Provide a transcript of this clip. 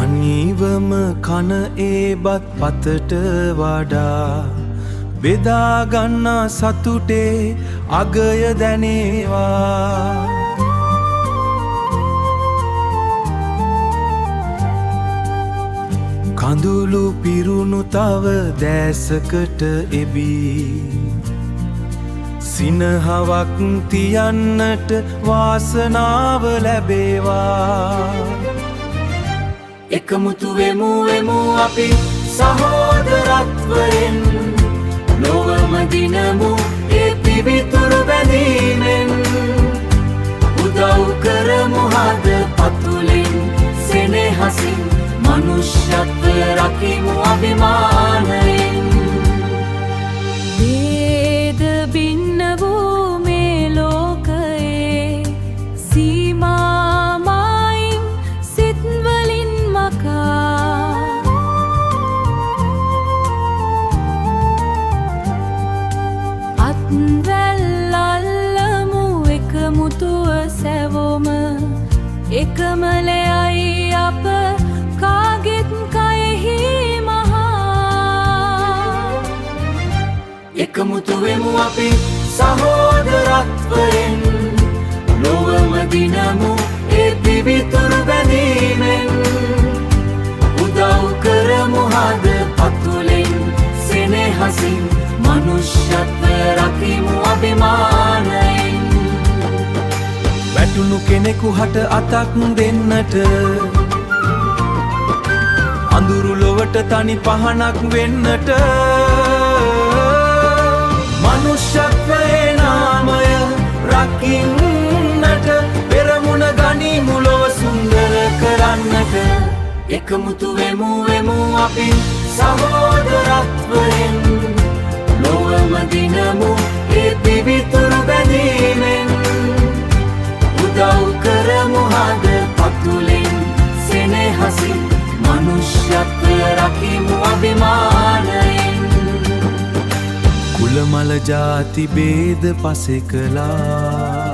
තනිවම කන ඒ බත් පතට වඩා බෙදා ගන්නා සතුටේ අගය දැනේවා. කඳුළු පිරුණු තව දැසකට එබී සිනහවක් තියන්නට වාසනාව ලැබේවා. එකමුතු වෙමු අපි සහෝදරත්වයෙන් ලොවම දිනමු ඒ පිවිතුරු බැඳීමෙන්. උදව් කරමු හද පතුලෙන් සෙනෙහසින් මනුෂ්‍යත්වය රකිමු අභිමානයෙන්. වේද බින්න වූ මේ ලෝකයේ සීමාමයින් සිත්වලින් මකා අත්වැල් අල්ලමු එකමුතුව සැවොම එකමලයයි අප කාගෙත් කයෙහි මහා. එකමුතු වෙමු අපි සහෝදරත්වයෙන් ලොවම දිනමු ඒ පිවිතුරු බැඳීමෙන්. උදව් කරමු හද පතුලෙන් සෙනෙහසින් මනුෂ්‍යත්වය රකිමු අභිමානයෙන්. වැටුණු කෙනෙකු හට අතක් දෙන්නට අඳුරු ලොවට තනි පහනක් වෙන්නට මනුෂ්‍යත්වයේ නාමය රකින්නට පෙරමුණ ගනිමු ලොව සුන්දර කරන්නට. එකමුතු වෙමු අපි සහෝදරත්වයෙන් ලොවම දිනමු ඒ පිවිතුරු බැඳීමෙන්. උදව් කරමු හද පතුලෙන් සෙනෙහසින් මනුෂ්‍යත්වය රකිමු අභිමානයෙන්. කුලමල ජාති බේද පසෙකලා